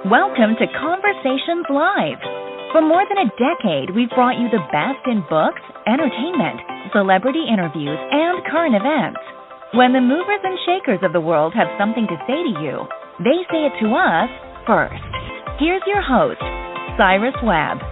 Welcome to Conversations Live. For more than a decade, we've brought you the best in books, entertainment, celebrity interviews, and current events. When the movers and shakers of the world have something to say to you, they say it to us first. Here's your host, Cyrus Webb.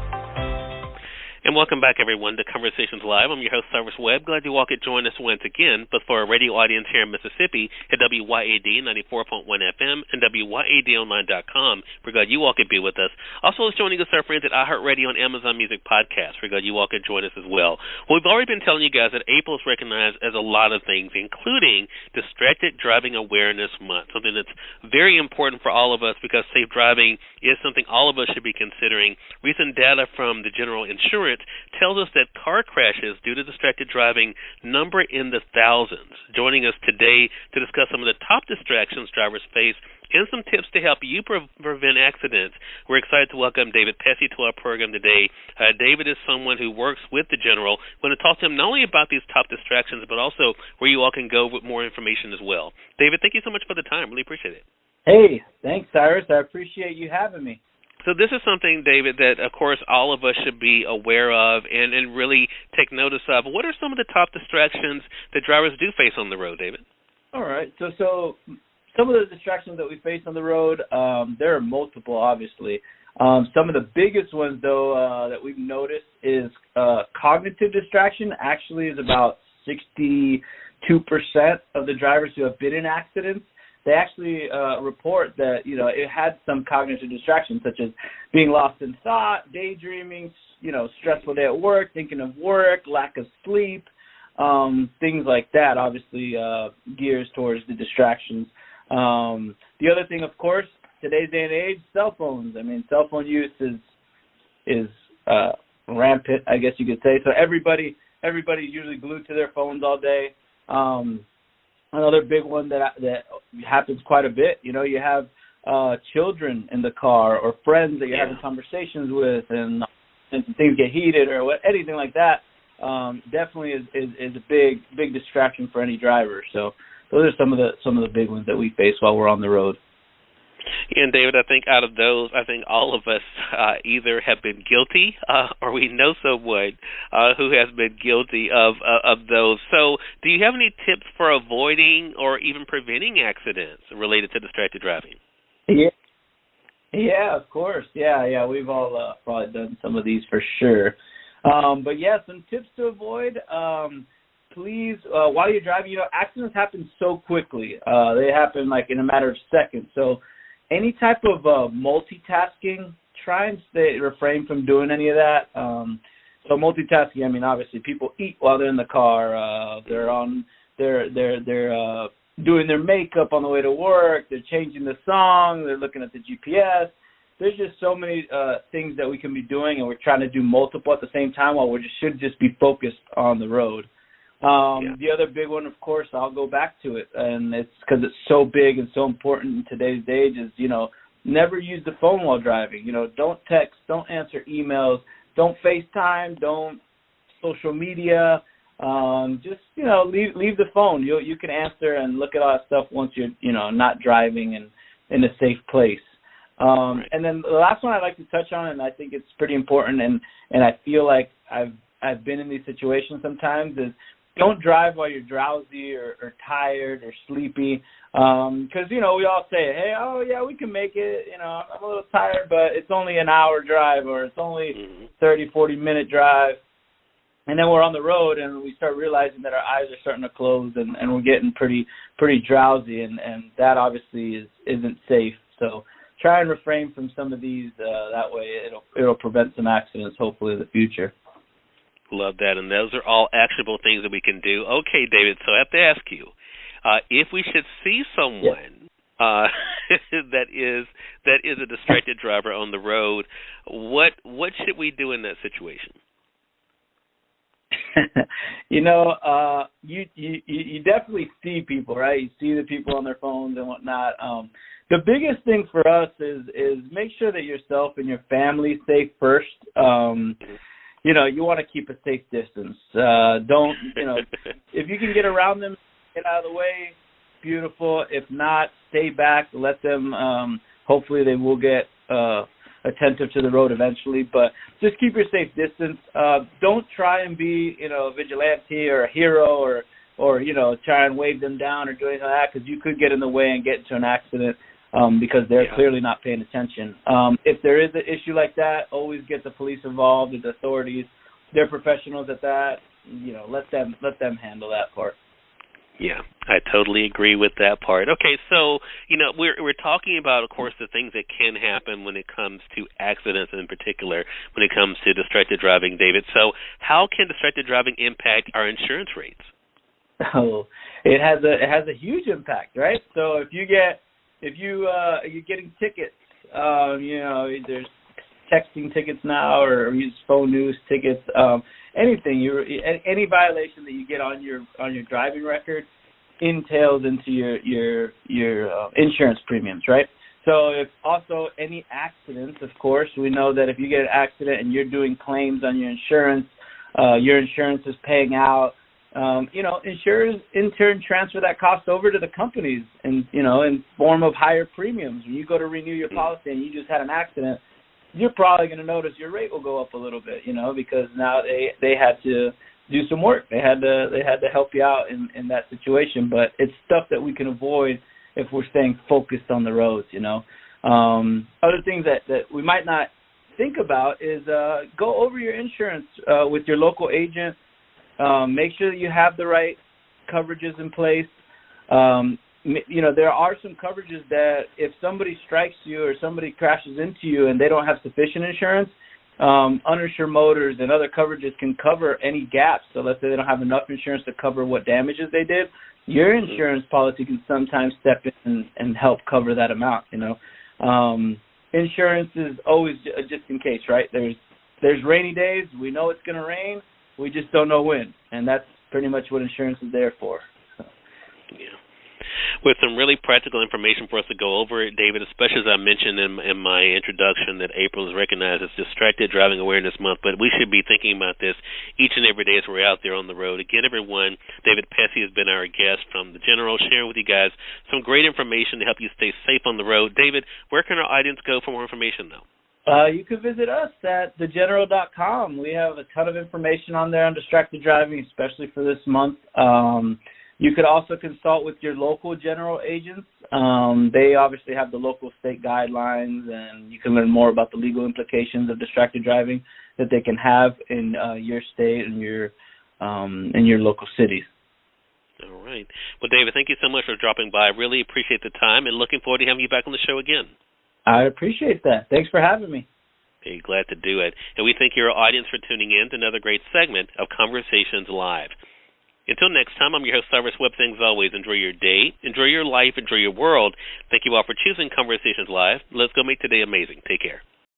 And welcome back, everyone, to Conversations Live. I'm your host, Cyrus Webb. Glad you all could join us once again, but for our radio audience here in Mississippi at WYAD 94.1 FM and WYADonline.com. We're glad you all could be with us. Also, joining us our friends at iHeartRadio and Amazon Music Podcast. We're glad you all could join us as well. Well, we've already been telling you guys that April is recognized as a lot of things, including Distracted Driving Awareness Month, something that's very important for all of us because safe driving is something all of us should be considering. Recent data from the General Insurance tells us that car crashes due to distracted driving number in the thousands. Joining us today to discuss some of the top distractions drivers face and some tips to help you prevent accidents, we're excited to welcome David Pesi to our program today. David is someone who works with the General. We're going to talk to him not only about these top distractions, but also where you all can go with more information as well. David, thank you so much for the time. Really appreciate it. Hey, thanks, Cyrus. I appreciate you having me. So this is something, David, that, of course, all of us should be aware of and really take notice of. What are some of the top distractions that drivers do face on the road, David? All right. So some of the distractions that we face on the road, there are multiple, obviously. Some of the biggest ones, though, that we've noticed is cognitive distraction actually is about 62% of the drivers who have been in accidents. They actually report that, it had some cognitive distractions, such as being lost in thought, daydreaming, stressful day at work, thinking of work, lack of sleep, things like that, obviously gears towards the distractions. The other thing, of course, today's day and age, cell phones. I mean, cell phone use is rampant, I guess you could say. So everybody's usually glued to their phones all day. Another big one that happens quite a bit, you have children in the car or friends that you're having conversations with, and things get heated or anything like that. Definitely is a big distraction for any driver. So those are some of the big ones that we face while we're on the road. And, David, I think out of those, all of us either have been guilty or we know someone who has been guilty of those. So do you have any tips for avoiding or even preventing accidents related to distracted driving? Yeah, of course. Yeah, we've all probably done some of these for sure. But, some tips to avoid. Please, while you're driving, accidents happen so quickly. They happen like in a matter of seconds. So any type of multitasking, try and refrain from doing any of that. So multitasking, obviously people eat while they're in the car. They're doing their makeup on the way to work. They're changing the song. They're looking at the GPS. There's just so many things that we can be doing, and we're trying to do multiple at the same time while we should just be focused on the road. The other big one, of course, I'll go back to it, and it's because it's so big and so important in today's age is, never use the phone while driving. Don't text, don't answer emails, don't FaceTime, don't social media. Just, leave the phone. You can answer and look at all that stuff once you're, not driving and in a safe place. And then the last one I'd like to touch on, and I think it's pretty important, and I feel like I've been in these situations sometimes, is don't drive while you're drowsy or tired or sleepy, because, we all say, hey, we can make it, I'm a little tired, but it's only an hour drive or it's only 30, 40-minute drive. And then we're on the road and we start realizing that our eyes are starting to close and we're getting pretty drowsy, and that obviously isn't safe. So try and refrain from some of these. That way it'll prevent some accidents, hopefully, in the future. Love that, and those are all actionable things that we can do. Okay, David, so I have to ask you, if we should see someone that is a distracted driver on the road, what should we do in that situation? You definitely see people, right? You see the people on their phones and whatnot. The biggest thing for us is make sure that yourself and your family is safe first. You want to keep a safe distance. Don't, if you can get around them, get out of the way, beautiful. If not, stay back, let them, hopefully they will get attentive to the road eventually. But just keep your safe distance. Don't try and be, a vigilante or a hero or try and wave them down or do anything like that, because you could get in the way and get into an accident because they're clearly not paying attention. If there is an issue like that, always get the police involved, the authorities. They're professionals at that. Let them handle that part. Yeah, I totally agree with that part. Okay, so, we're talking about, of course, the things that can happen when it comes to accidents in particular, when it comes to distracted driving, David. So how can distracted driving impact our insurance rates? Oh, it has a huge impact, right? So if you're getting tickets, there's texting tickets now or use phone news tickets, anything, any violation that you get on your driving record entails into your insurance premiums, right? So if also any accidents, of course, we know that if you get an accident and you're doing claims on your insurance is paying out. Insurers in turn transfer that cost over to the companies in form of higher premiums. When you go to renew your policy and you just had an accident, you're probably going to notice your rate will go up a little bit, because now they had to do some work. They had to help you out in that situation. But it's stuff that we can avoid if we're staying focused on the roads, Other things that we might not think about is go over your insurance with your local agent. Make sure that you have the right coverages in place. There are some coverages that if somebody strikes you or somebody crashes into you and they don't have sufficient insurance, uninsured motors and other coverages can cover any gaps. So let's say they don't have enough insurance to cover what damages they did. Your insurance policy can sometimes step in and help cover that amount, Insurance is always just in case, right? There's rainy days. We know it's going to rain. We just don't know when, and that's pretty much what insurance is there for. Yeah. With some really practical information for us to go over it, David, especially as I mentioned in my introduction that April is recognized as Distracted Driving Awareness Month, but we should be thinking about this each and every day as we're out there on the road. Again, everyone, David Pesi has been our guest from The General, sharing with you guys some great information to help you stay safe on the road. David, where can our audience go for more information, though? You can visit us at thegeneral.com. We have a ton of information on there on distracted driving, especially for this month. You could also consult with your local general agents. They obviously have the local state guidelines, and you can learn more about the legal implications of distracted driving that they can have in your state and your local cities. All right. Well, David, thank you so much for dropping by. I really appreciate the time, and looking forward to having you back on the show again. I appreciate that. Thanks for having me. Hey, glad to do it. And we thank your audience for tuning in to another great segment of Conversations Live. Until next time, I'm your host, Cyrus Webb. Things always. Enjoy your day, enjoy your life, enjoy your world. Thank you all for choosing Conversations Live. Let's go make today amazing. Take care.